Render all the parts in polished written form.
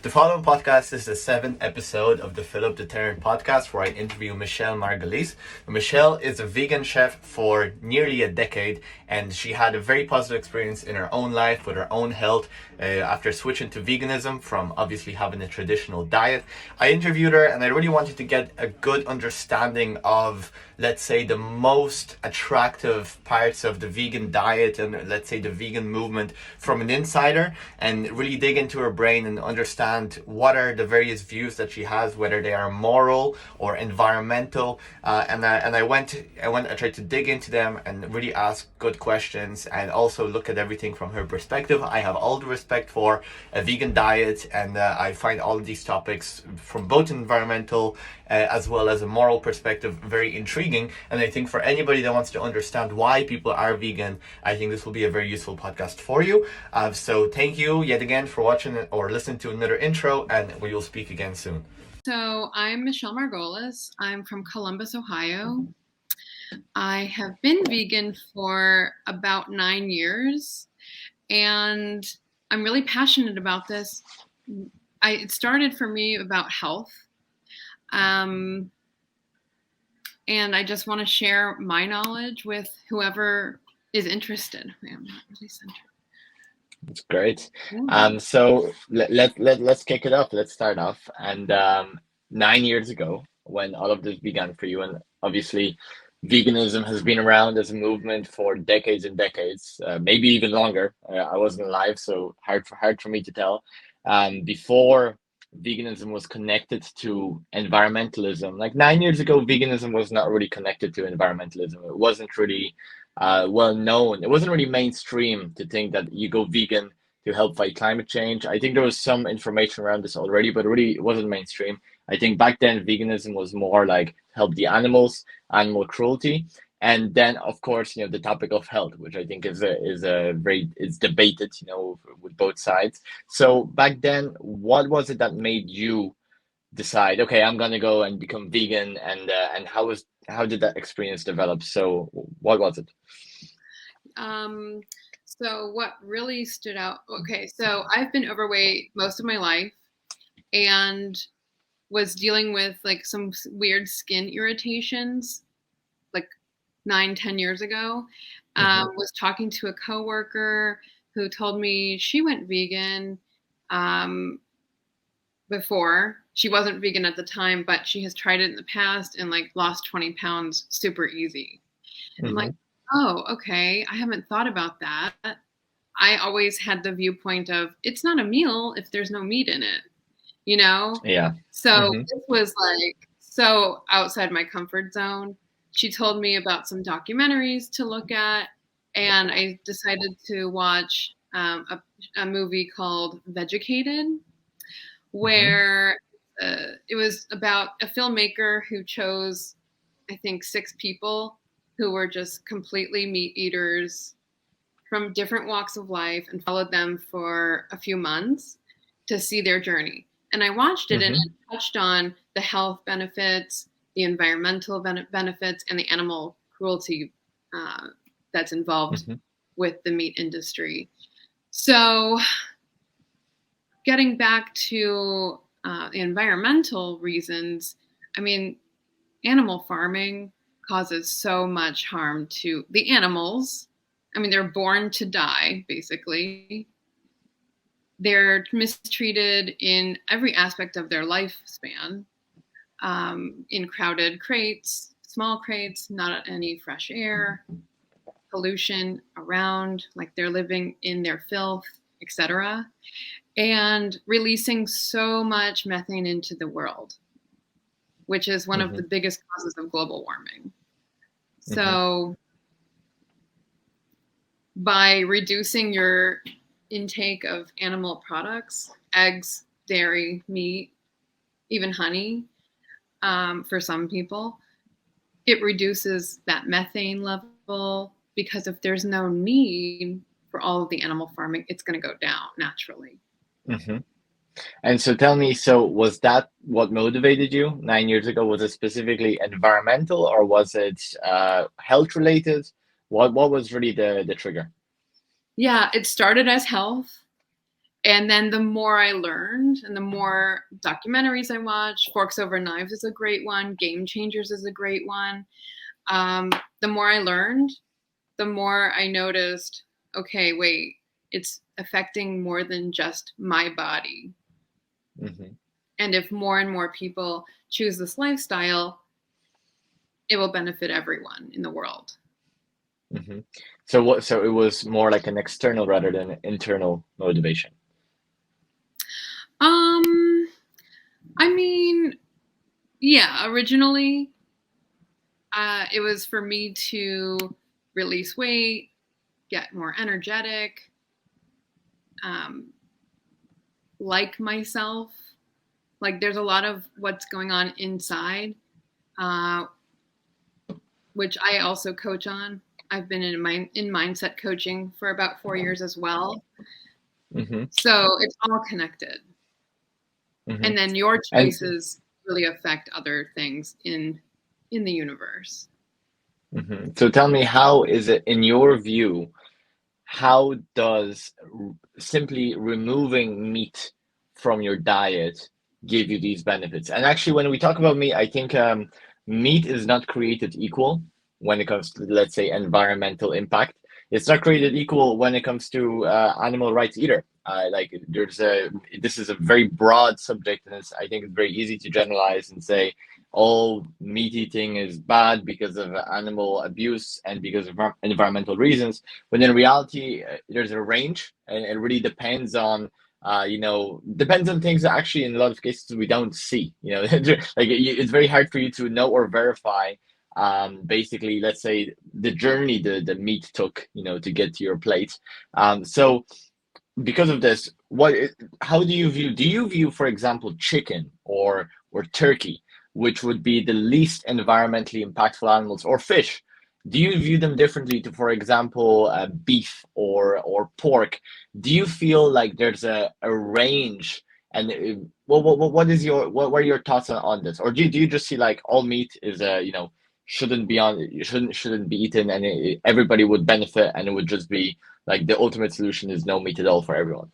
The following podcast is the seventh episode of the Filip The Terran Podcast, where I interview Michelle Margolis. Michelle is a vegan chef for nearly a decade, and she had a very positive experience in her own life with her own health after switching to veganism from obviously having a traditional diet. I interviewed her, and I really wanted to get a good understanding of, let's say, the most attractive parts of the vegan diet and, let's say, the vegan movement from an insider, and really dig into her brain and understand what are the various views that she has, whether they are moral or environmental. I tried to dig into them and really ask good questions, and also look at everything from her perspective. I have all the respect for a vegan diet, and I find all of these topics from both environmental as well as a moral perspective very intriguing. And I think for anybody that wants to understand why people are vegan, I think this will be a very useful podcast for you. So thank you yet again for watching or listening to another intro, and we will speak again soon. So I'm Michelle Margolis. I'm from Columbus, Ohio. I have been vegan for about 9 years, and I'm really passionate about this. It started for me about health. And I just want to share my knowledge with whoever is interested. I'm not really centered. That's great. So let's kick it off. Let's start off. And 9 years ago, when all of this began for you, and obviously veganism has been around as a movement for decades and decades, maybe even longer. I wasn't alive, so hard for me to tell. Before veganism was connected to environmentalism, like 9 years ago, veganism was not really connected to environmentalism. It wasn't really well known. It wasn't really mainstream to think that you go vegan to help fight climate change. I think there was some information around this already, but really it wasn't mainstream. I think back then veganism was more like help the animals, animal cruelty. And then, of course, the topic of health, which I think is debated, with both sides. So back then, what was it that made you decide, okay, I'm gonna go and become vegan, and how did that experience develop? So what was it? So what really stood out? Okay, so I've been overweight most of my life, and was dealing with like some weird skin irritations, like 9-10 years ago. Was talking to a coworker who told me she went vegan before. She wasn't vegan at the time, but she has tried it in the past and like lost 20 pounds super easy. I'm like, oh, okay. I haven't thought about that. I always had the viewpoint of it's not a meal if there's no meat in it, Yeah. So this was like so outside my comfort zone. She told me about some documentaries to look at, and I decided to watch a movie called Vegucated, where it was about a filmmaker who chose, I think, 6 people who were just completely meat eaters from different walks of life, and followed them for a few months to see their journey. And I watched it, and it touched on the health benefits, the environmental benefits, and the animal cruelty that's involved with the meat industry. So getting back to the environmental reasons, I mean, animal farming causes so much harm to the animals. I mean, they're born to die, basically. They're mistreated in every aspect of their lifespan, in crowded crates, small crates, not any fresh air, pollution around, like they're living in their filth, etc., and releasing so much methane into the world, which is one of the biggest causes of global warming. So by reducing your intake of animal products, eggs, dairy, meat, even honey, for some people, it reduces that methane level, because if there's no need for all of the animal farming, it's going to go down naturally. And so tell me, so was that what motivated you 9 years ago? Was it specifically environmental, or was it health related? What was really the trigger? Yeah, it started as health. And then the more I learned and the more documentaries I watched, Forks Over Knives is a great one, Game Changers is a great one. The more I learned, the more I noticed, okay, wait, it's affecting more than just my body. Mm-hmm. And if more and more people choose this lifestyle, it will benefit everyone in the world. Mm-hmm. So it was more like an external rather than an internal motivation. I mean, yeah, originally it was for me to release weight, get more energetic, like myself. Like there's a lot of what's going on inside, which I also coach on. I've been in mindset coaching for about 4 years as well. Mm-hmm. So it's all connected. Mm-hmm. And then your choices really affect other things in the universe. Mm-hmm. So tell me, how is it, in your view, how does simply removing meat from your diet give you these benefits? And actually, when we talk about meat, I think meat is not created equal when it comes to, let's say, environmental impact. It's not created equal when it comes to animal rights either. This is a very broad subject, and I think it's very easy to generalize and say all meat eating is bad because of animal abuse and because of environmental reasons. When in reality, there's a range, and it really depends on depends on things that actually in a lot of cases we don't see. It's very hard for you to know or verify. Basically, let's say the journey the meat took, to get to your plate. So because of this, how do you view, for example, chicken or turkey, which would be the least environmentally impactful animals, or fish? Do you view them differently to, for example, beef or pork? Do you feel like there's a range? And what are your thoughts on this? Or do you just see like all meat is shouldn't be eaten, and everybody would benefit, and it would just be like the ultimate solution is no meat at all for everyone?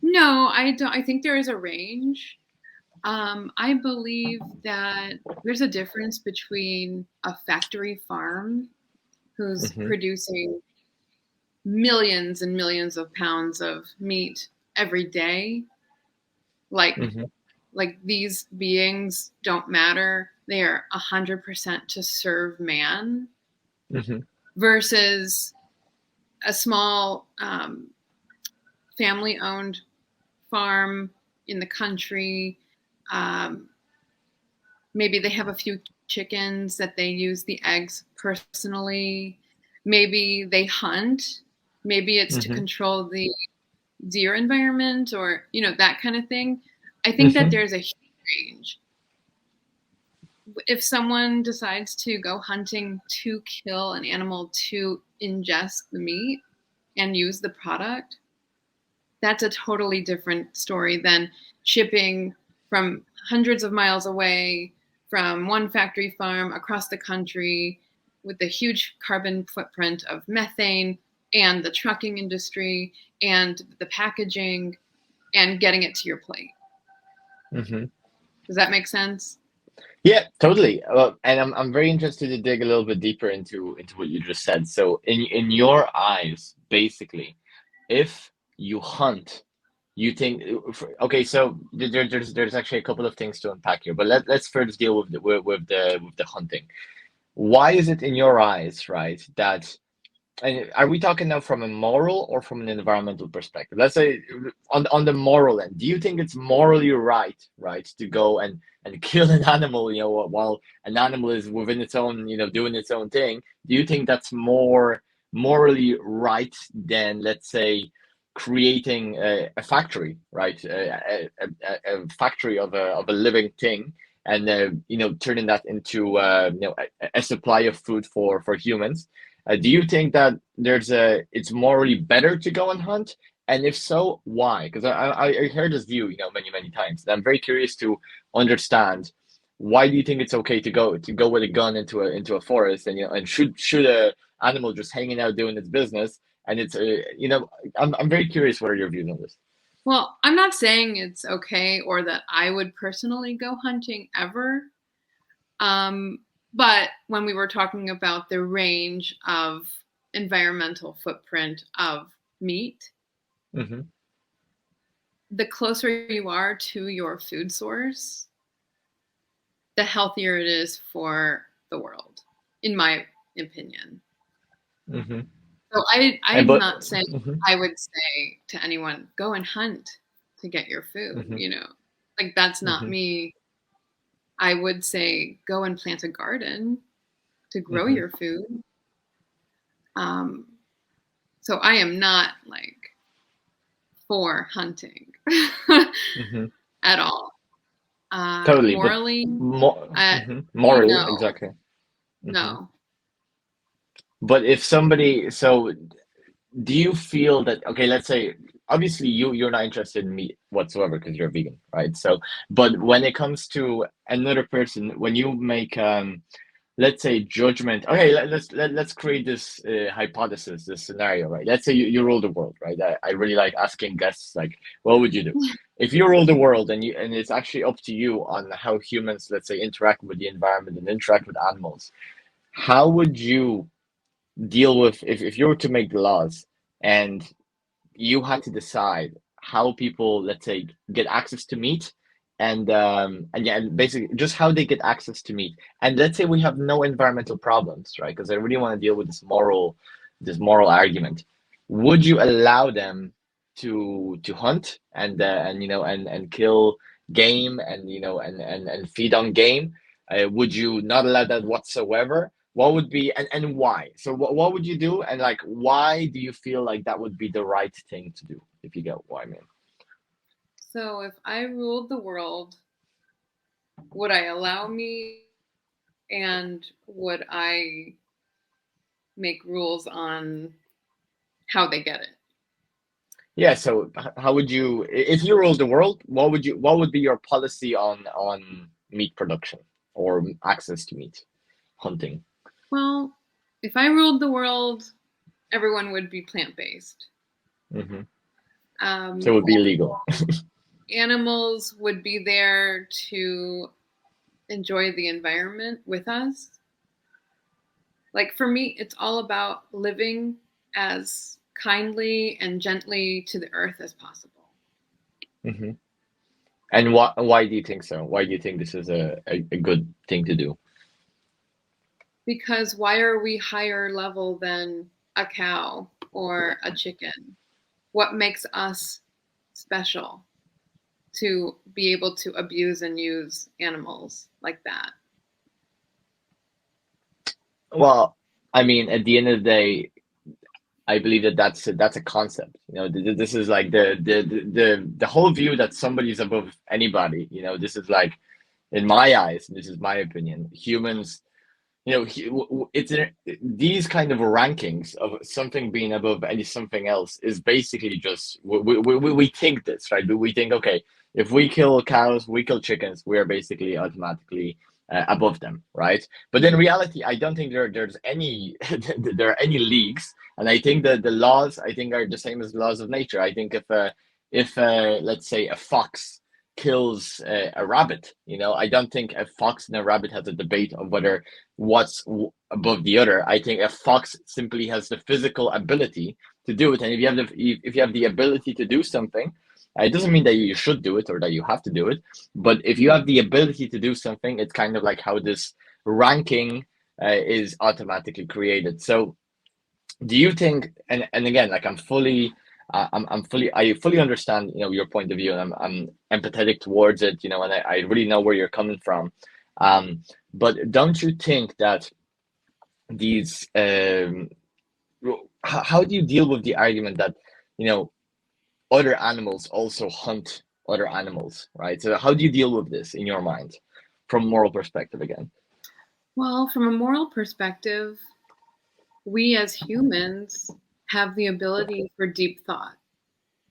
No, I don't. I think there is a range. I believe that there's a difference between a factory farm who's Mm-hmm. producing millions and millions of pounds of meat every day. Mm-hmm. Like these beings don't matter. They are 100% to serve man, Mm-hmm. versus a small family-owned farm in the country. Maybe they have a few chickens that they use the eggs personally. Maybe they hunt. Maybe it's to Mm-hmm. control the deer environment, or that kind of thing. I think that Mm-hmm. there's a huge range. If someone decides to go hunting to kill an animal to ingest the meat and use the product, that's a totally different story than shipping from hundreds of miles away from one factory farm across the country with the huge carbon footprint of methane and the trucking industry and the packaging and getting it to your plate. Mm-hmm. Does that make sense? Yeah, totally. And I'm very interested to dig a little bit deeper into what you just said. So in your eyes, basically, if you hunt, you think, okay, so there's actually a couple of things to unpack here, but let's first deal with the hunting. Why is it in your eyes, right, that, and are we talking now from a moral or from an environmental perspective? Let's say on the moral end, do you think it's morally right, to go and kill an animal, while an animal is within its own, doing its own thing? Do you think that's more morally right than, let's say, creating a factory, right? A factory of a living thing, and turning that into a supply of food for humans. Do you think that it's morally better to go and hunt? And if so, why? Because I heard this view, many times. And I'm very curious to understand, why do you think it's okay to go with a gun into a forest, and and shoot a animal just hanging out doing its business, And it's I'm very curious what are your views on this. Well, I'm not saying it's okay or that I would personally go hunting ever. But when we were talking about the range of environmental footprint of meat, Mm-hmm. the closer you are to your food source, the healthier it is for the world, in my opinion. Mm-hmm. So I'm But not saying mm-hmm. I would say to anyone, go and hunt to get your food, Mm-hmm. like that's not Mm-hmm. me. I would say go and plant a garden to grow Mm-hmm. your food. So I am not like for hunting Mm-hmm. at all. Totally, but Morally, morally, no, exactly. Mm-hmm. no. But if somebody, so do you feel that, okay, let's say obviously you're not interested in meat whatsoever because you're a vegan, right? So, but when it comes to another person, when you make let's say judgment, okay, let's create this hypothesis, this scenario, right? Let's say you rule the world, right? I really like asking guests like, what would you do if you rule the world, and it's actually up to you on how humans, let's say, interact with the environment and interact with animals. How would you deal with, if you were to make the laws and you had to decide how people, let's say, get access to meat, and yeah, and basically just how they get access to meat, and let's say we have no environmental problems, right? Because I really want to deal with this moral argument. Would you allow them to hunt and kill game, and feed on game? Would you not allow that whatsoever? What would be, and why? So what would you do, and like why do you feel like that would be the right thing to do, if you get what I mean? So if I ruled the world, would I allow me, and would I make rules on how they get it? Yeah, so how would you, if you ruled the world, what would be your policy on meat production or access to meat, hunting? Well, if I ruled the world, everyone would be plant-based. Hmm. So it Um, would be illegal. Animals would be there to enjoy the environment with us. Like for me, it's all about living as kindly and gently to the earth as possible. Hmm. And why do you think so? Why do you think this is a good thing to do? Because why are we higher level than a cow or a chicken? What makes us special to be able to abuse and use animals like that? Well, I mean, at the end of the day, I believe that that's a concept. This is like the whole view that somebody's above anybody. This is like, in my eyes, this is my opinion. Humans, these kind of rankings of something being above any something else is basically just we think this, right? We think, okay, if we kill cows, we kill chickens, we are basically automatically above them, right? But in reality, I don't think there's any there are any leagues, and I think that the laws, I think, are the same as the laws of nature. I think if let's say a fox kills a rabbit, I don't think a fox and a rabbit has a debate of whether what's above the other. I think a fox simply has the physical ability to do it, and if you have the ability to do something, it doesn't mean that you should do it or that you have to do it. But if you have the ability to do something, it's kind of like how this ranking is automatically created. So, do you think? And again, like I fully understand, your point of view, and I'm empathetic towards it, and I really know where you're coming from. But don't you think that these how do you deal with the argument that you know other animals also hunt other animals, right? So how do you deal with this in your mind, from a moral perspective again? Well, from a moral perspective, we as humans have the ability for deep thought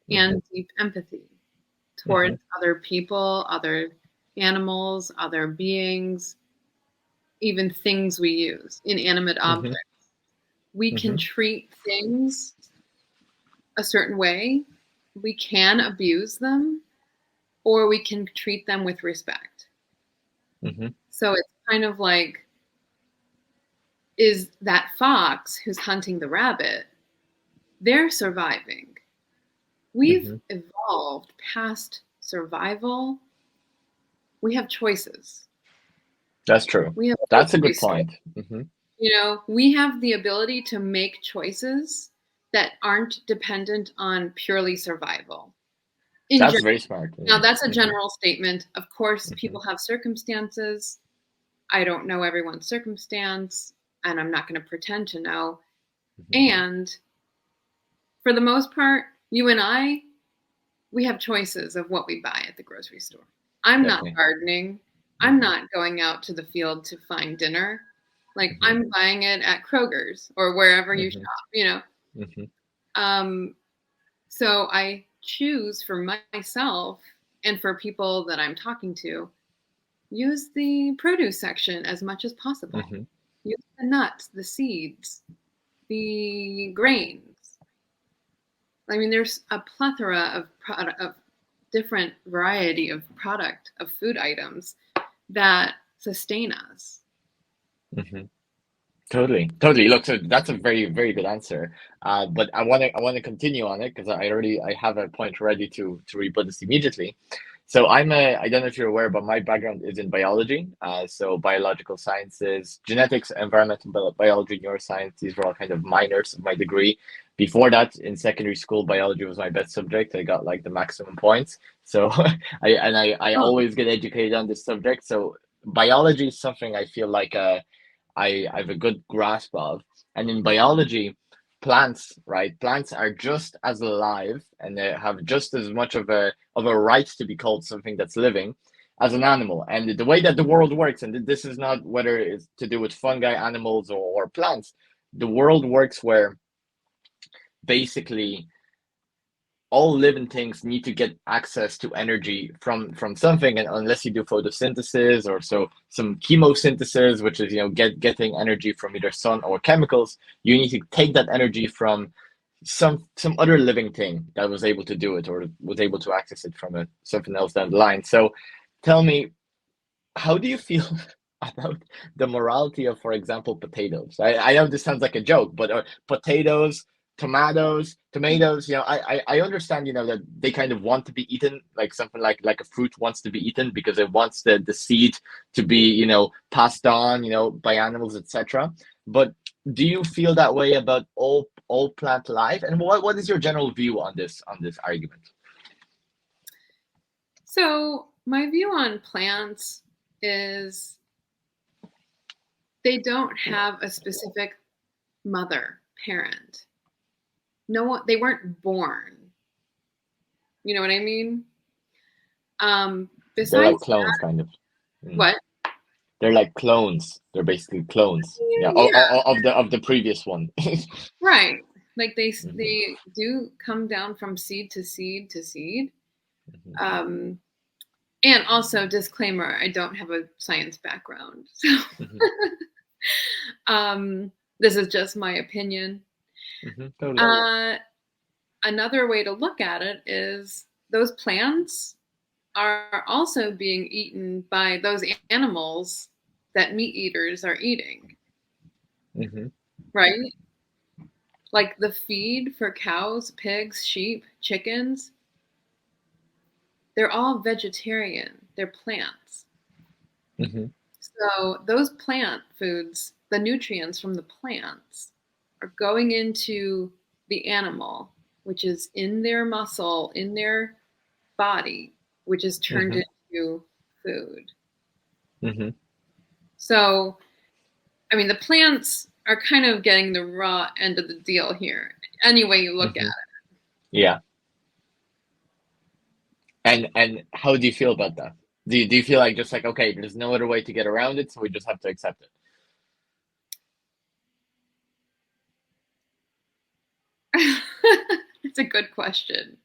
Hmm. and deep empathy Hmm. towards other people, other animals, other beings, even things we use, inanimate Hmm. objects. We can Hmm. treat things a certain way, we can abuse them, or we can treat them with respect. Mm-hmm. So it's kind of like, is that fox who's hunting the rabbit, they're surviving. We've evolved past survival. We have choices. That's true. We have That's a good point. Mm-hmm. You know, we have the ability to make choices that aren't dependent on purely survival. That's very smart. Now, that's a general statement. Of course, people have circumstances. I don't know everyone's circumstance, and I'm not going to pretend to know. And for the most part, you and I, we have choices of what we buy at the grocery store. I'm not gardening. I'm not going out to the field to find dinner. Like, I'm buying it at Kroger's or wherever you shop, you know. So I choose for myself and for people that I'm talking to, use the produce section as much as possible. Use the nuts, the seeds, the grains. I mean, there's a plethora of different variety of food items that sustain us. Totally. Look, so that's a very, very good answer. But I want to continue on it because I have a point ready to rebut this immediately. So I don't know if you're aware, but my background is in biology. So biological sciences, genetics, environmental biology, neuroscience. These were all kind of minors of my degree. Before that, in secondary school, biology was my best subject. I got like the maximum points. So I always get educated on this subject. So biology is something I feel like I have a good grasp of. And in biology, plants, right? Plants are just as alive and they have just as much of a right to be called something that's living as an animal. And the way that the world works, and this is not whether it's to do with fungi, animals, or plants, the world works where basically all living things need to get access to energy from something, and unless you do photosynthesis or some chemosynthesis, which is getting energy from either sun or chemicals, you need to take that energy from some other living thing that was able to do it or was able to access it from something else down the line. So tell me, how do you feel about the morality of, for example, potatoes? I know this sounds like a joke, but potatoes, tomatoes, I understand, that they kind of want to be eaten, like something like a fruit wants to be eaten because it wants the seed to be, passed on, by animals, etc. But do you feel that way about all plant life? And what is your general view on this argument? So my view on plants is they don't have a specific mother, parent. No, they weren't born. You know what I mean? Besides, they're like clones, kind of. What? They're like clones. They're basically clones. Yeah. Of the previous one. Right. Like they do come down from seed to seed to seed. And also, disclaimer, I don't have a science background. So this is just my opinion. Totally. Another way to look at it is those plants are also being eaten by those animals that meat eaters are eating. Right? Like the feed for cows, pigs, sheep, chickens, they're all vegetarian. They're plants. So those plant foods, the nutrients from the plants, are going into the animal, which is in their muscle, in their body, which is turned into food. So, I mean, the plants are kind of getting the raw end of the deal here, any way you look at it. Yeah. And how do you feel about that? Do you feel like just like, okay, there's no other way to get around it, so we just have to accept it? It's a good question.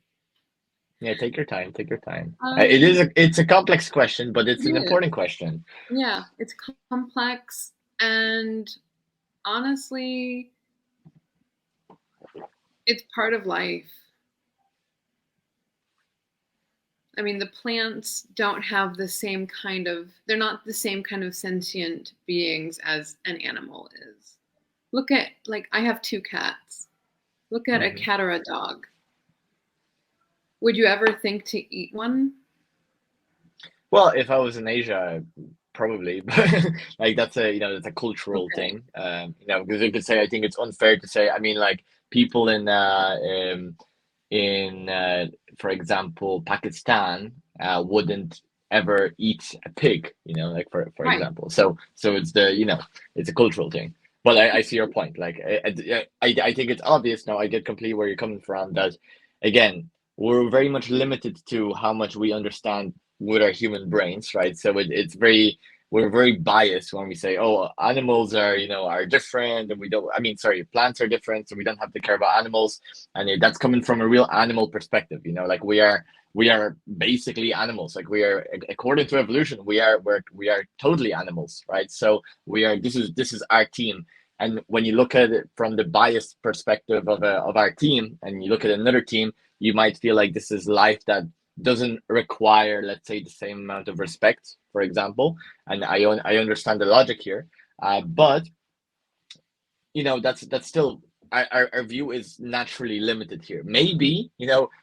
Yeah, take your time. It's a complex question, but it's an important question. Yeah, it's complex, and honestly, it's part of life. I mean, the plants don't have the same kind of, they're not the same kind of sentient beings as an animal is. Look at, like, I have 2 cats. Look at a cat or a dog. Would you ever think to eat one? Well, if I was in Asia, probably, but like that's a cultural Okay. thing. Because you could say I think it's unfair to say. I mean, like people in for example Pakistan wouldn't ever eat a pig. Like for Right. example. So it's a cultural thing. But I see your point. Like I think it's obvious now. I get completely where you're coming from. That again, we're very much limited to how much we understand with our human brains, right? So it's very we're very biased when we say, oh, animals are different, and we don't. I mean, sorry, plants are different, so we don't have to care about animals, and that's coming from a real animal perspective. Like we are basically animals. Like we are, according to evolution, we are totally animals, right? So we are. This is our team. And when you look at it from the biased perspective of our team, and you look at another team, you might feel like this is life that doesn't require, let's say, the same amount of respect, for example. And I understand the logic here, but that's still our view is naturally limited here. Maybe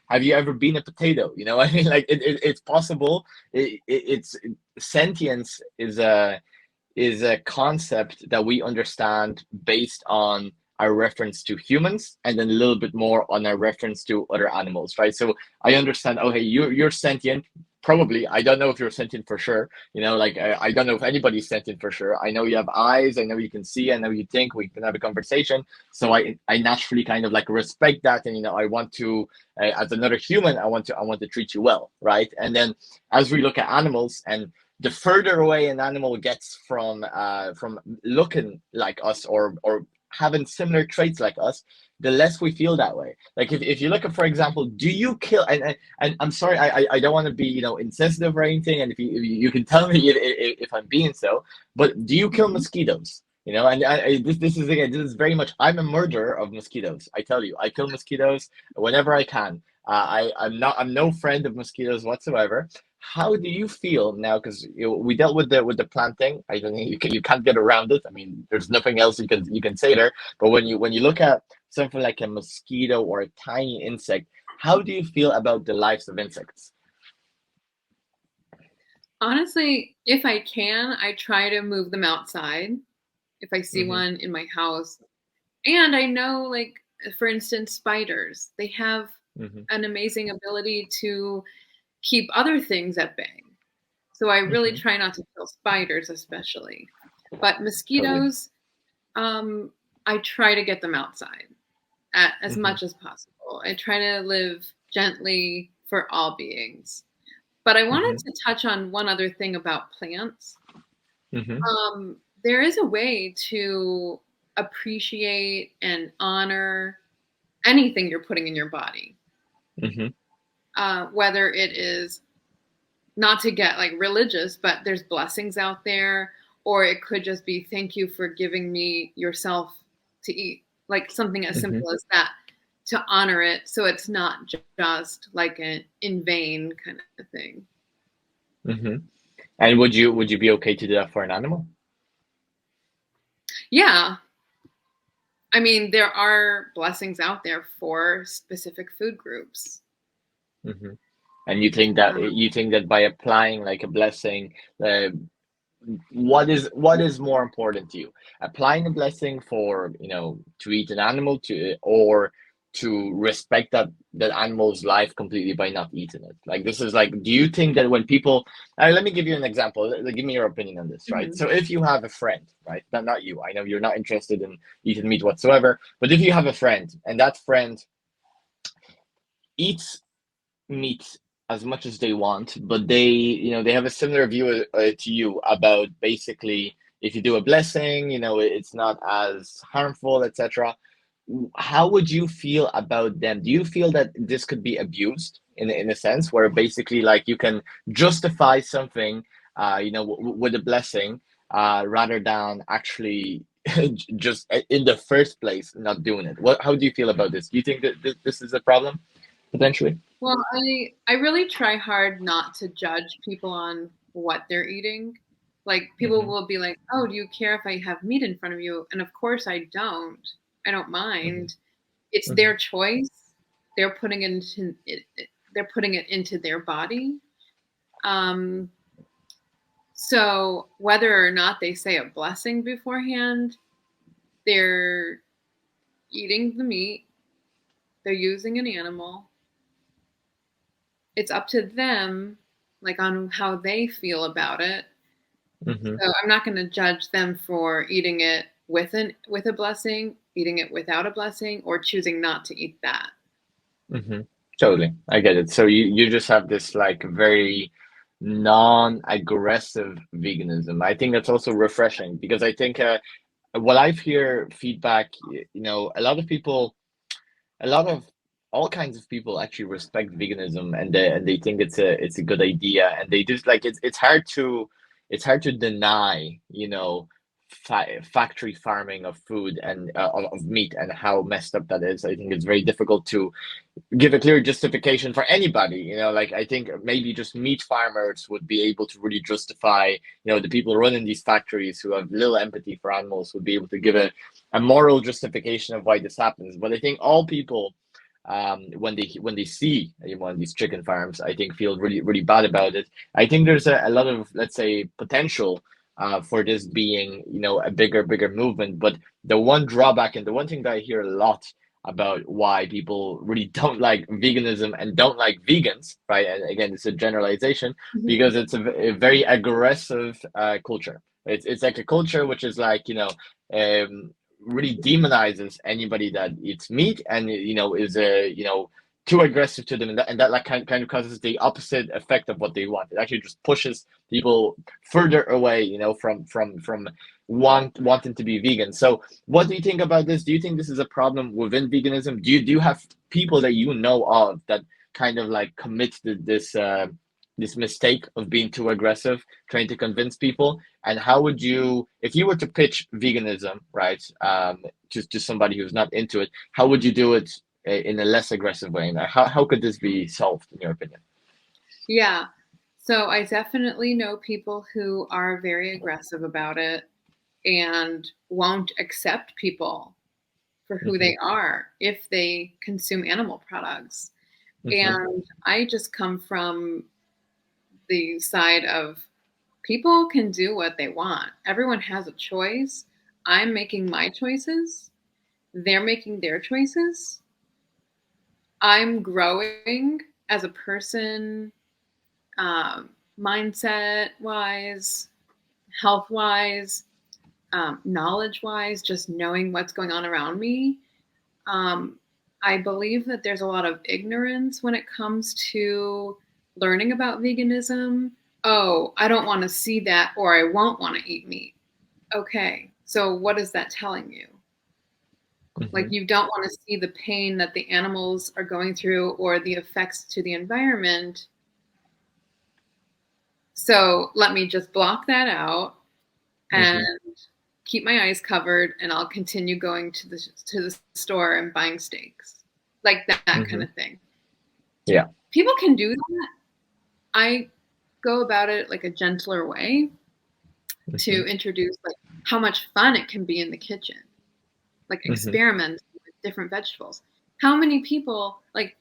have you ever been a potato? I mean, like it's possible. It's sentience is a concept that we understand based on our reference to humans, and then a little bit more on our reference to other animals, right? So I understand, oh, hey, you're sentient. Probably, I don't know if you're sentient for sure. Like I don't know if anybody's sentient for sure. I know you have eyes. I know you can see. I know you think. We can have a conversation. So I naturally kind of like respect that, and I want to, as another human, I want to treat you well, right? And then as we look at animals, and the further away an animal gets from looking like us, or having similar traits like us, the less we feel that way. Like if you look at, for example, do you kill, and I'm sorry, I don't want to be insensitive or anything, and if you can tell me if I'm being so, but do you kill mosquitoes? And this is very much, I'm a murderer of mosquitoes. I tell you, I kill mosquitoes whenever I can. I'm no friend of mosquitoes whatsoever. How do you feel now? Because we dealt with the plant thing. I don't think you can't get around it. I mean, there's nothing else you can say there. But when you look at something like a mosquito or a tiny insect, how do you feel about the lives of insects? Honestly, if I can, I try to move them outside if I see Mm-hmm. one in my house. And I know, like, for instance, spiders, they have Mm-hmm. an amazing ability to keep other things at bay. So I really Mm-hmm. try not to kill spiders, especially. But Totally. mosquitoes, I try to get them outside as Mm-hmm. much as possible. I try to live gently for all beings. But I wanted Mm-hmm. to touch on one other thing about plants. Mm-hmm. There is a way to appreciate and honor anything you're putting in your body, Mm-hmm. whether it is not to get like religious, but there's blessings out there, or it could just be thank you for giving me yourself to eat, like something as Mm-hmm. simple as that, to honor it so it's not just like an in vain kind of thing. Mm-hmm. And would you be okay to do that for an animal? Yeah. I mean, there are blessings out there for specific food groups. Mm-hmm. And you think that by applying like a blessing, uh, what is more important to you, applying a blessing for to eat an animal, or to respect that animal's life completely by not eating it? Like, this is like, do you think that when people, let me give you an example. Give me your opinion on this, right? Mhm. So if you have a friend, right, not you, I know you're not interested in eating meat whatsoever, but if you have a friend and that friend eats meat as much as they want, but they have a similar view to you about, basically, if you do a blessing, it's not as harmful, etc. How would you feel about them? Do you feel that this could be abused in a sense where basically, like, you can justify something, with a blessing, rather than actually just in the first place not doing it? How do you feel about this? Do you think that this is a problem potentially? Well, I really try hard not to judge people on what they're eating. Like people will be like, "Oh, do you care if I have meat in front of you?" And of course I don't. I don't mind. It's their choice. They're putting they're putting it into their body. So whether or not they say a blessing beforehand, they're eating the meat. They're using an animal. It's up to them, like on how they feel about it. So I'm not going to judge them for eating it with a blessing, eating it without a blessing, or choosing not to eat that. Totally, I get it. So you just have this like very non-aggressive veganism. I think that's also refreshing because I think what I've hear feedback, a lot of people, a lot of all kinds of people actually respect veganism and they think it's a good idea and they just like it's hard to deny factory farming of food and of meat and how messed up that is. I think it's very difficult to give a clear justification for anybody. Like I think maybe just meat farmers would be able to really justify, the people running these factories who have little empathy for animals would be able to give a moral justification of why this happens. But I think all people, when they see one of these chicken farms, I think feel really really bad about it. I think there's a lot of, let's say, potential for this being, a bigger movement. But the one drawback and the one thing that I hear a lot about why people really don't like veganism and don't like vegans, right? And again, it's a generalization because it's a very aggressive culture. It's like a culture which is like, really demonizes anybody that eats meat and, is too aggressive to them. And that like kind of causes the opposite effect of what they want. It actually just pushes people further away, from wanting to be vegan. So what do you think about this? Do you think this is a problem within veganism? Do you have people that you know of that kind of like commit to this mistake of being too aggressive, trying to convince people? And how would you, if you were to pitch veganism, right, to somebody who's not into it, how would you do it in a less aggressive way? And how could this be solved, in your opinion? Yeah. So I definitely know people who are very aggressive about it and won't accept people for who they are if they consume animal products. And I just come from the side of people can do what they want. Everyone has a choice. I'm making my choices. They're making their choices. I'm growing as a person, mindset-wise, health-wise, knowledge-wise, just knowing what's going on around me. I believe that there's a lot of ignorance when it comes to learning about veganism. Oh, I don't want to see that, or I won't want to eat meat. Okay, so what is that telling you? Like you don't want to see the pain that the animals are going through or the effects to the environment. So let me just block that out and keep my eyes covered, and I'll continue going to the store and buying steaks, like that kind of thing. Yeah, people can do that. I go about it like a gentler way to introduce like how much fun it can be in the kitchen, like experiment with different vegetables. How many people like?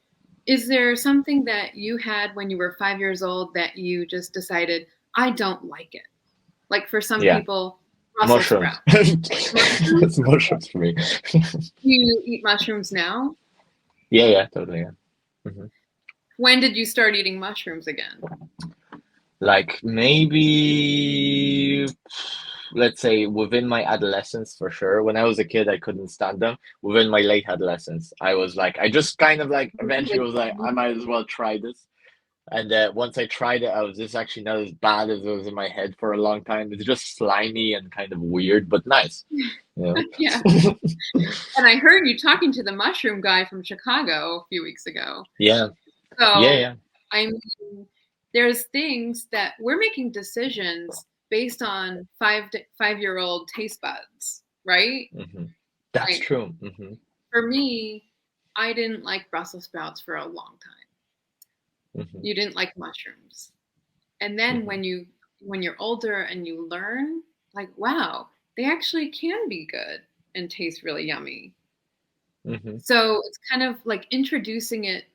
Is there something that you had when you were 5 years old that you just decided I don't like it? Like for some people. Mushrooms. It's mushrooms for me. You eat mushrooms now? Yeah, totally. Yeah. When did you start eating mushrooms again? Like maybe, let's say within my adolescence for sure. When I was a kid, I couldn't stand them. Within my late adolescence, I was like, I just kind of like eventually was like, I might as well try this. And once I tried it, I was just actually not as bad as it was in my head for a long time. It's just slimy and kind of weird, but nice. Yeah. And I heard you talking to the mushroom guy from Chicago a few weeks ago. Yeah. So, yeah. I mean, there's things that we're making decisions based on 5-year-old taste buds, right? That's true. For me, I didn't like Brussels sprouts for a long time. Hmm. You didn't like mushrooms. And then Hmm. when you're older and you learn, like, wow, they actually can be good and taste really yummy. Hmm. So it's kind of like introducing it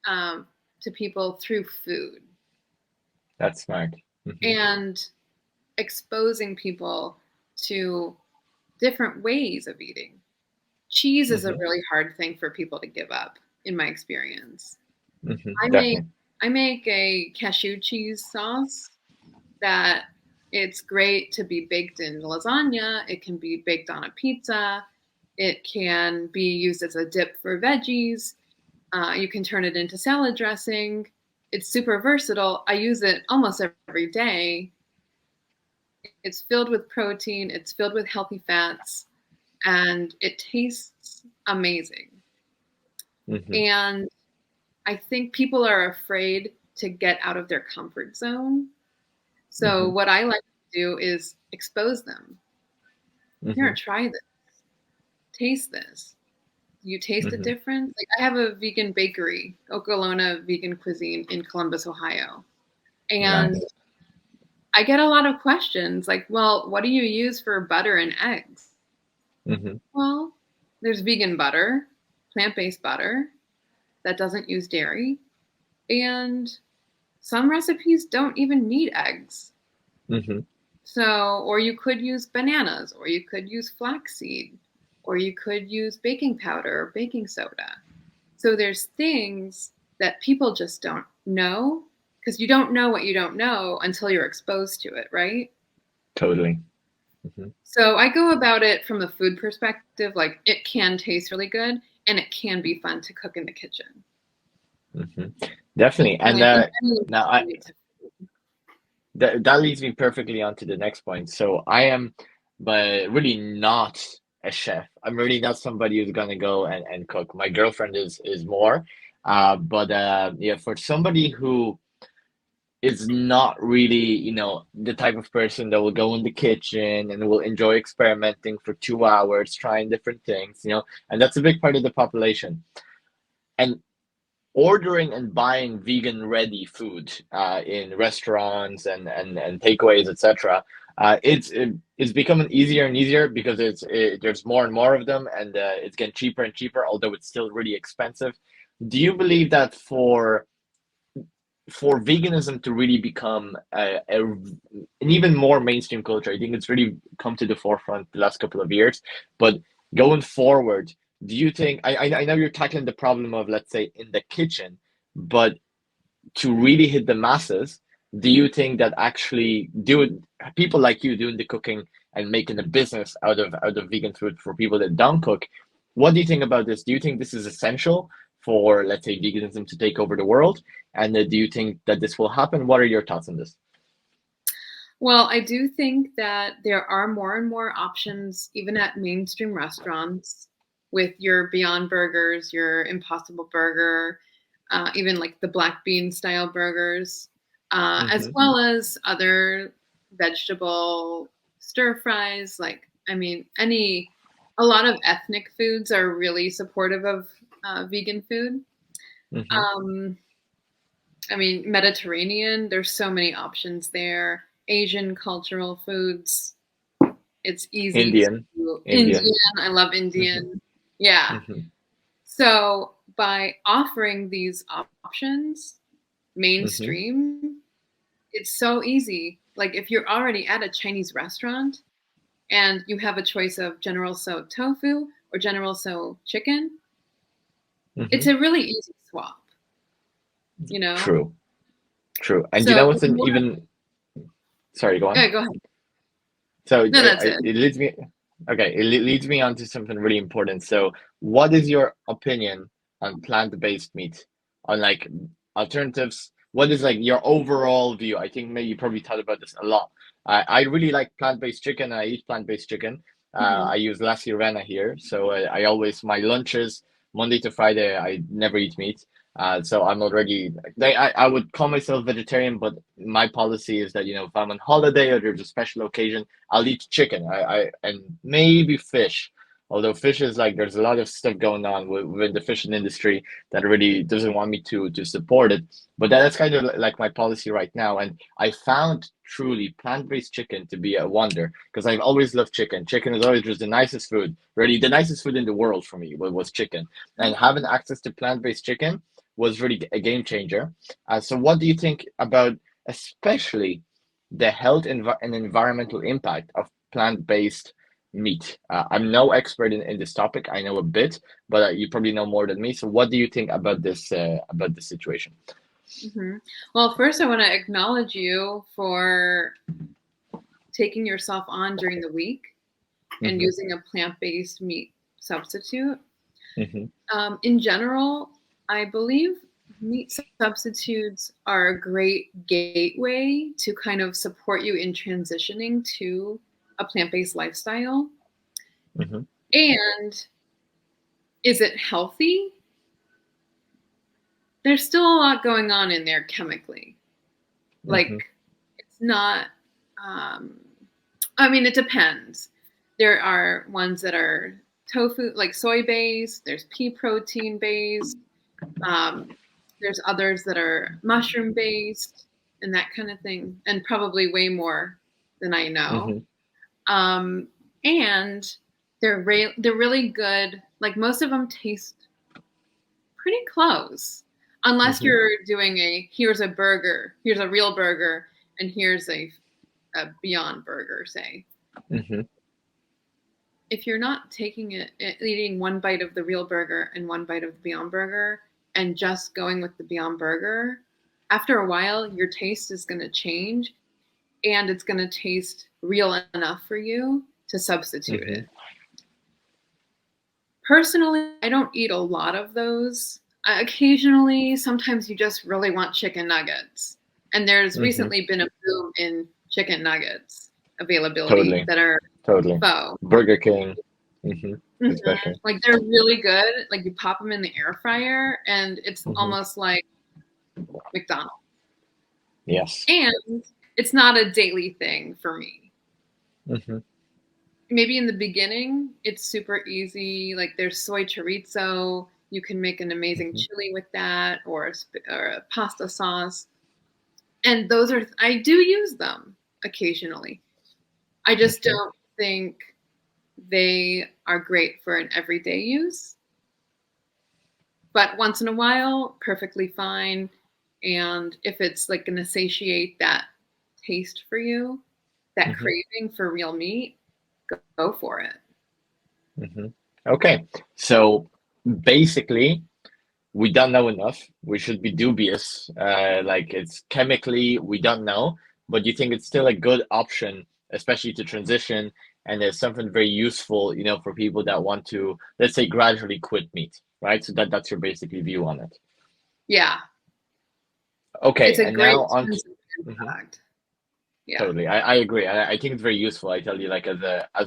to people through food That's smart. Hmm. and exposing people to different ways of eating. Cheese is a Hmm. really hard thing for people to give up, in my experience. Hmm. I make Definitely. I make a cashew cheese sauce that it's great to be baked in lasagna. It can be baked on a pizza. It can be used as a dip for veggies. You can turn it into salad dressing. It's super versatile. I use it almost every day. It's filled with protein, it's filled with healthy fats, and it tastes amazing. Hmm. And I think people are afraid to get out of their comfort zone. So, Hmm. what I like to do is expose them. Here, Hmm. try this. Taste this. You taste a Hmm. difference? Like, I have a vegan bakery, Okolona Vegan Cuisine in Columbus, Ohio. And Nice. I get a lot of questions like, well, what do you use for butter and eggs? Hmm. Well, there's vegan butter, plant based butter that doesn't use dairy, and some recipes don't even need eggs. Hmm. So, or you could use bananas, or you could use flaxseed, or you could use baking powder or baking soda. So there's things that people just don't know because you don't know what you don't know until you're exposed to it, right? Totally. Hmm. So I go about it from a food perspective, like it can taste really good and it can be fun to cook in the kitchen. Hmm. Definitely. And And I think now that leads me perfectly onto the next point. So I am, but really not a chef. I'm really not somebody who's gonna go and cook. My girlfriend is more. But yeah, for somebody who is not really, the type of person that will go in the kitchen and will enjoy experimenting for 2 hours, trying different things, and that's a big part of the population. And ordering and buying vegan ready food in restaurants and takeaways, etc. It's becoming easier and easier because there's more and more of them, and it's getting cheaper and cheaper, although it's still really expensive. Do you believe that for veganism to really become an even more mainstream culture, I think it's really come to the forefront the last couple of years. But going forward, do you think I know you're tackling the problem of, let's say, in the kitchen, but to really hit the masses, do you think that actually do people like you doing the cooking and making a business out of vegan food for people that don't cook? What do you think about this? Do you think this is essential for, let's say, veganism to take over the world? And do you think that this will happen? What are your thoughts on this? well, I do think that there are more and more options, even at mainstream restaurants, with your Beyond Burgers, your Impossible Burger, even like the black bean style burgers, as Hmm. well as other vegetable stir fries. Like, I mean, a lot of ethnic foods are really supportive of vegan food. Hmm. Um, I mean, Mediterranean, there's so many options there. Asian cultural foods, it's easy Indian, to. Indian. Indian, I love Hmm. Indian. Yeah. Hmm. So by offering these options Hmm. mainstream, it's so easy. Like if you're already at a Chinese restaurant and you have a choice of General Tso tofu or General Tso chicken, it's Hmm. a really easy swap, you know? True, true. And you know So what's an more, even, sorry, go on. yeah, go ahead. So No, that's it. it leads me, okay, leads me on to something really important. So, what is your opinion on plant-based meat? On like alternatives? What is like your overall view? I think maybe you probably thought about this a lot. I really like plant-based chicken. I eat plant-based chicken. Mhm. I use La Sirena here, so I always my lunches Monday to Friday. I never eat meat. So I'm already I would call myself vegetarian, but my policy is that if I'm on holiday or there's a special occasion, I'll eat chicken. I and maybe fish. Although fish is like, there's a lot of stuff going on with the fishing industry that really doesn't want me to support it. But that's kind of like my policy right now. And I found truly plant-based chicken to be a wonder, because I've always loved chicken. Chicken is always just the nicest food, really the nicest food in the world for me was chicken. And having access to plant-based chicken was really a game changer. So what do you think about especially the health and environmental impact of plant-based meat? I'm no expert in this topic. I know a bit, but you probably know more than me. So what do you think about this situation? Mm-hmm. Well, first I want to acknowledge you for taking yourself on during the week and Mm-hmm. using a plant-based meat substitute. Mm-hmm. In general, I believe meat substitutes are a great gateway to kind of support you in transitioning to a plant-based lifestyle. Mm-hmm. And is it healthy? There's still a lot going on in there chemically. Like, Mm-hmm. it's not, I mean, it depends. There are ones that are tofu, like soy-based, there's pea protein-based, there's others that are mushroom-based, and that kind of thing, and probably way more than I know. Mm-hmm. And they're really good. Like, most of them taste pretty close, unless Mm-hmm. you're doing here's a burger, here's a real burger, and here's a Beyond Burger, say. Mm-hmm. If you're not eating one bite of the real burger and one bite of the Beyond Burger and just going with the Beyond Burger, after a while, your taste is going to change, and it's going to taste real enough for you to substitute Mm-hmm. it. Personally, I don't eat a lot of those. Occasionally, sometimes you just really want chicken nuggets. And there's Mm-hmm. recently been a boom in chicken nuggets availability that are Totally. faux. Burger King. Mm-hmm. Especially. Like, they're really good. Like, you pop them in the air fryer, and it's Mm-hmm. almost like McDonald's. Yes. And it's not a daily thing for me. Mm-hmm. Maybe in the beginning, it's super easy. Like, there's soy chorizo. You can make an amazing chili with that, or a pasta sauce. And I do use them occasionally. I just don't think they are great for an everyday use. But once in a while, perfectly fine. And if it's like going to satiate that taste for you, that craving for real meat, go for it. Mm-hmm. Okay. So basically, we don't know enough. We should be dubious. Like, it's chemically, we don't know, but you think it's still a good option, especially to transition, and there's something very useful, for people that want to, let's say, gradually quit meat, right? So that's your basically view on it. Yeah. Okay. It's a And great now on to, impact. Yeah. totally. I agree. I think it's very useful. I tell you, like, as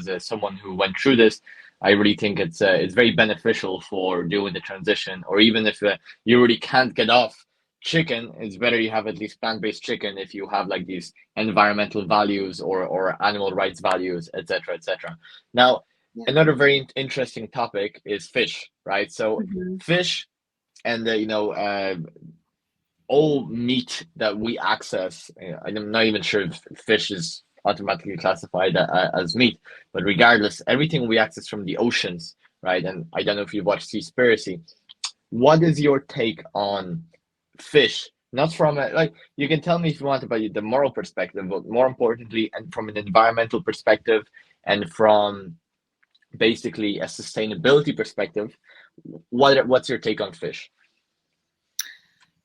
a someone who went through this, I really think it's very beneficial for doing the transition. Or even if you really can't get off chicken, it's better you have at least plant-based chicken if you have like these environmental values or animal rights values, etc., etc. Now, another very interesting topic is fish, right? So fish and all meat that we access. I'm not even sure if fish is automatically classified as meat, but regardless, everything we access from the oceans, right? And I don't know if you've watched Seaspiracy. What is your take on fish? Not from like, you can tell me if you want about the moral perspective, but more importantly, and from an environmental perspective, and from basically a sustainability perspective, what's your take on fish?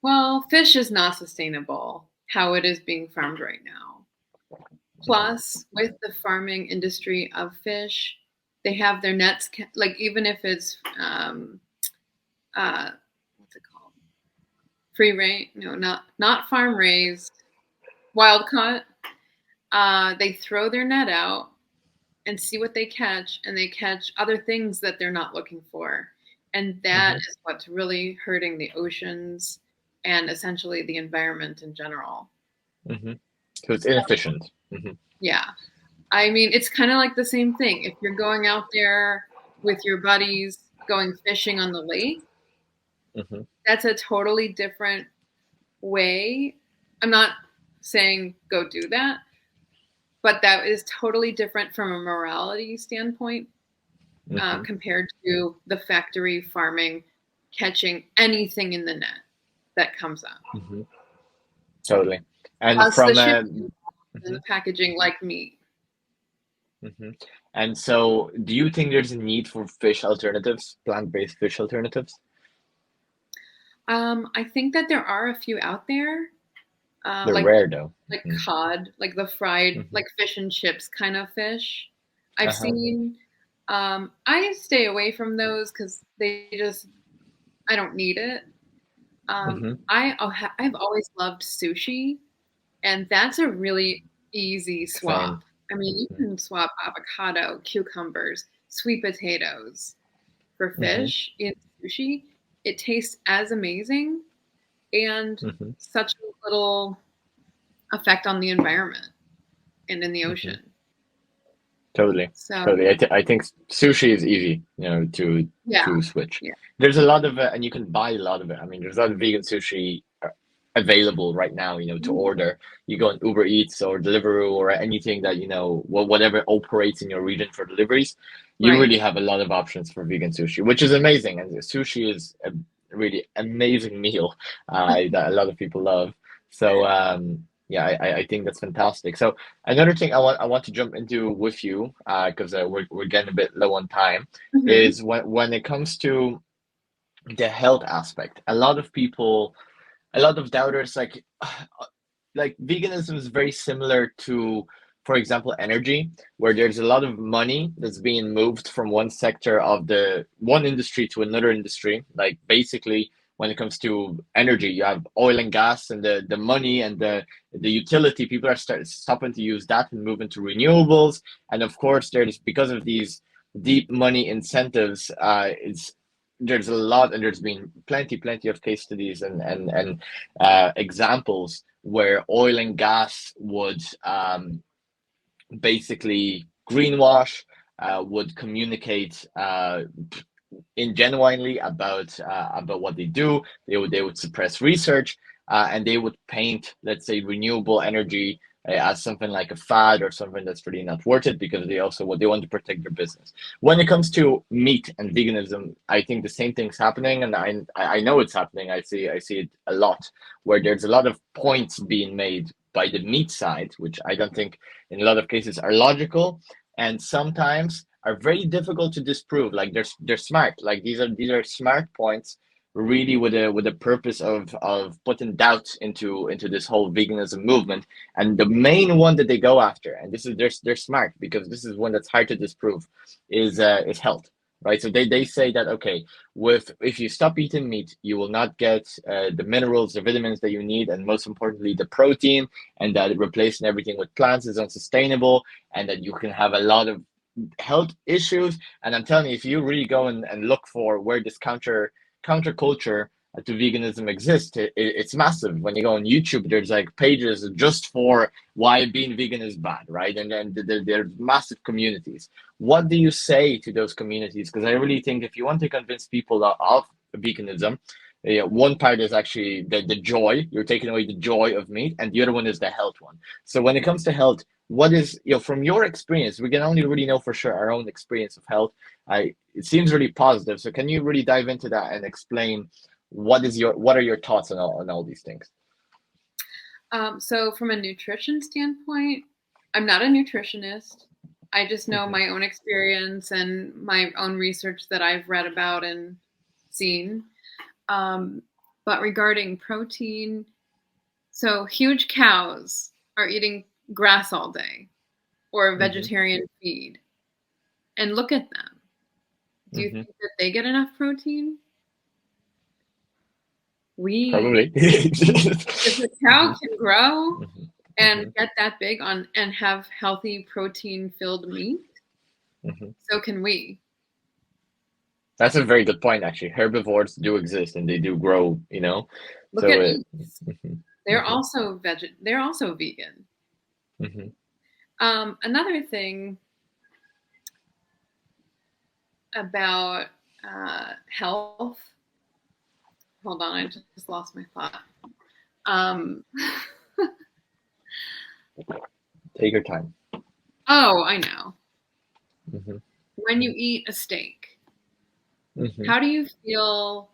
Well, fish is not sustainable how it is being farmed right now. Plus, with the farming industry of fish, they have their nets, like, even if it's what's it called? Free range? No, not farm raised, wild caught. They throw their net out and see what they catch, and they catch other things that they're not looking for. And that is what's really hurting the oceans and essentially the environment in general. So it's inefficient. Yeah. I mean, it's kind of like the same thing. If you're going out there with your buddies going fishing on the lake. Mm-hmm. That's a totally different way. I'm not saying go do that, but that is totally different from a morality standpoint compared to the factory farming, catching anything in the net that comes up. Mm-hmm. Totally. And Plus from the shipping and the packaging like meat. Mm-hmm. And so, do you think there's a need for fish alternatives, plant-based fish alternatives? I think that there are a few out there, They're like rare though. cod, like the fried, Mm-hmm. like fish and chips kind of fish. I've Uh-huh. seen. I stay away from those because I don't need it. Mm-hmm. I've always loved sushi, and that's a really easy Same. swap. I mean, you can swap avocado, cucumbers, sweet potatoes for Mm-hmm. fish in sushi. It tastes as amazing and Mm-hmm. such a little effect on the environment and in the Mm-hmm. ocean. Totally. So Totally. I think sushi is easy, to yeah, switch. yeah, There's a lot of it, and you can buy a lot of it. I mean, there's a lot of vegan sushi available right now, to order. You go on Uber Eats or Deliveroo or anything that, whatever operates in your region for deliveries, you right. really have a lot of options for vegan sushi, which is amazing. And sushi is a really amazing meal that a lot of people love. So yeah, I think that's fantastic. So another thing I want to jump into with you, because we're getting a bit low on time, Mm-hmm. is when it comes to the health aspect. A lot of doubters, like veganism is very similar to, for example, energy, where there's a lot of money that's being moved from one sector of the one industry to another industry. Like basically, when it comes to energy, you have oil and gas, and the money and the utility. People are stopping to use that and moving to renewables. And of course, there's, because of these deep money incentives, it's there's a lot, and there's been plenty of case studies and examples where oil and gas would basically greenwash, would communicate ingenuinely about what they do. They would suppress research, and they would paint, let's say, renewable energy as something like a fad or something that's really not worth it, because they want to protect their business. When it comes to meat and veganism, I think the same thing's happening, and I know it's happening. I see it a lot, where there's a lot of points being made by the meat side, which I don't think in a lot of cases are logical, and sometimes are very difficult to disprove. Like they're smart. Like these are smart points, really with a purpose of putting doubt into this whole veganism movement. And the main one that they go after, and this is they're smart, because this is one that's hard to disprove, is health. Right, so they say that, okay, if you stop eating meat, you will not get the minerals, the vitamins that you need, and most importantly, the protein, and that replacing everything with plants is unsustainable, and that you can have a lot of health issues. And I'm telling you, if you really go and look for where this counterculture to veganism exists, it's massive. When you go on YouTube, there's like pages just for why being vegan is bad, right? And then there's massive communities. What do you say to those communities? Because I really think if you want to convince people of veganism, one part is actually the joy. You're taking away the joy of meat, and the other one is the health one. So when it comes to health, what is, from your experience, we can only really know for sure our own experience of health. It seems really positive. So can you really dive into that and explain what are your thoughts on all these things? So from a nutrition standpoint, I'm not a nutritionist. I just know my own experience and my own research that I've read about and seen. But regarding protein, so huge cows are eating grass all day or a vegetarian feed. And look at them. Do you think that they get enough protein? Probably. If a cow can grow and get that big and have healthy protein filled meat, so can we. That's a very good point, actually. Herbivores do exist and they do grow, Look so at ants. They're also they're also vegan. Another thing, about health. Hold on, I just lost my thought. Take your time. Oh, I know. Mm-hmm. When you eat a steak, Mm-hmm. how do you feel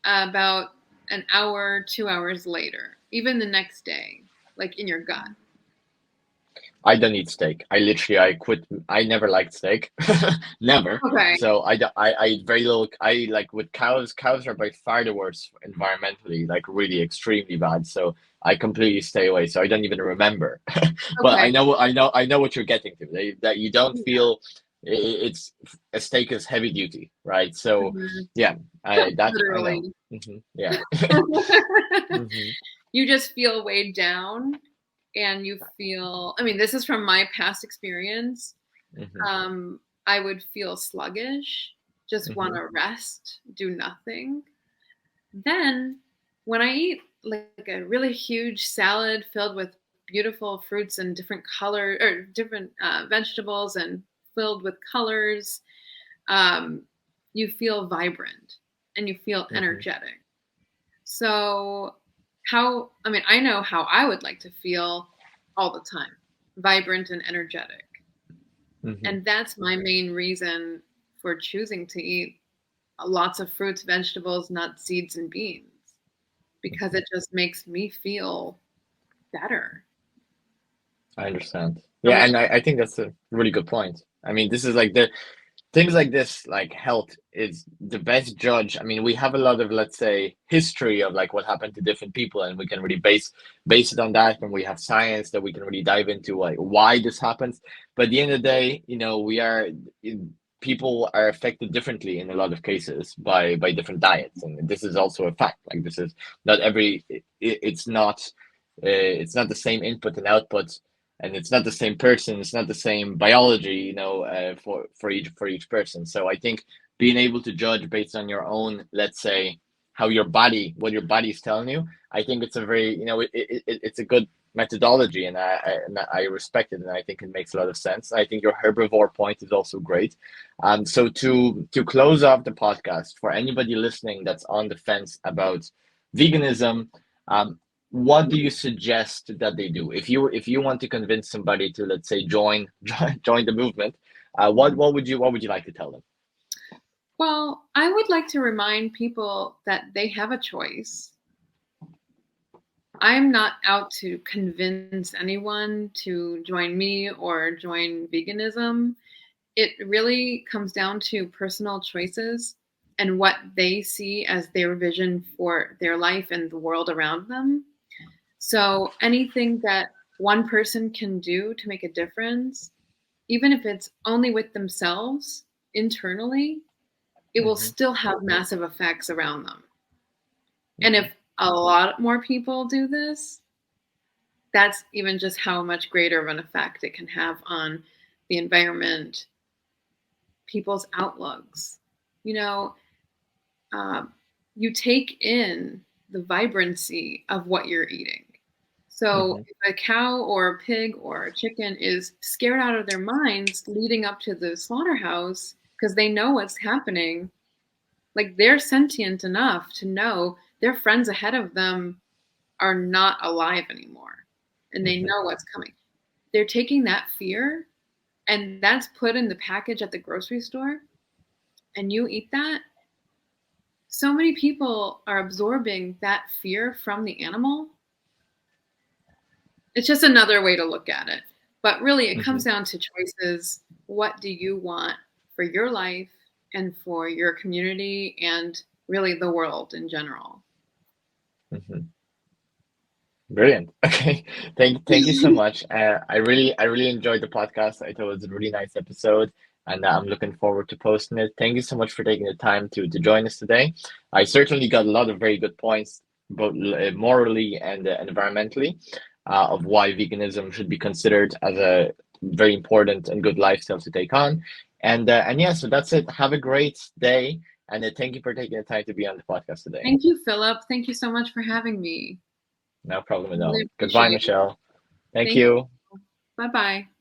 about an hour, 2 hours later, even the next day, like in your gut? I don't eat steak. I quit. I never liked steak. Never. Okay. So I eat very little. I like with cows. Cows are by far the worst environmentally, like really extremely bad. So I completely stay away. So I don't even remember. But Okay. I know what you're getting to. That you don't feel it's a steak is heavy duty, right? So Mhm. yeah, I know. Literally. Yeah. hmm You just feel weighed down, and you feel, I mean, this is from my past experience. hmm I would feel sluggish, just want hmm to rest, do nothing. Then when I eat like a really huge salad filled with beautiful fruits and different color or different vegetables and filled with colors, um, you feel vibrant and you feel hmm energetic. So I mean, I know how I would like to feel all the time, vibrant and energetic. hmm And that's my main reason for choosing to eat lots of fruits, vegetables, nuts, seeds, and beans, because it just makes me feel better. I understand. How Yeah, about and I think that's a really good point. I mean, this is like the things like this, like health is the best judge. I mean, we have a lot of, let's say, history of like what happened to different people, and we can really base it on that. And we have science that we can really dive into, like why this happens. But at the end of the day, people are affected differently in a lot of cases by different diets, and this is also a fact. Like this is not it's not the same input and output, and it's not the same person, it's not the same biology, for each person. So I think being able to judge based on your own, let's say, what your body is telling you, I think it's a very, it's a good methodology, and I respect it, and I think it makes a lot of sense. I think your herbivore point is also great. So to close off the podcast, for anybody listening that's on the fence about veganism, um, what do you suggest that they do if you want to convince somebody to, let's say, join the movement? What would you like to tell them? Well, I would like to remind people that they have a choice. I'm not out to convince anyone to join me or join veganism. It really comes down to personal choices and what they see as their vision for their life and the world around them. So anything that one person can do to make a difference, even if it's only with themselves internally, it will hmm still have massive effects around them. And hmm if a lot more people do this, that's even just how much greater of an effect it can have on the environment, people's outlooks. You know, uh, you take in the vibrancy of what you're eating. So hmm if a cow or a pig or a chicken is scared out of their minds leading up to the slaughterhouse because they know what's happening, like they're sentient enough to know their friends ahead of them are not alive anymore and they hmm know what's coming. They're taking that fear and that's put in the package at the grocery store and you eat that. So many people are absorbing that fear from the animal. It's just another way to look at it. But really, it hmm comes down to choices. What do you want for your life and for your community and really the world in general? hmm Brilliant. Okay. Thank you so much. I really enjoyed the podcast. I thought it was a really nice episode, and I'm looking forward to posting it. Thank you so much for taking the time to join us today. I certainly got a lot of very good points, both morally and environmentally, of why veganism should be considered as a very important and good lifestyle to take on. And yeah, so that's it. Have a great day, and thank you for taking the time to be on the podcast today. Thank you, Philip. Thank you so much for having me. No problem at Really all. Goodbye, appreciate it. Michelle. Thank Thank you. you. Bye bye.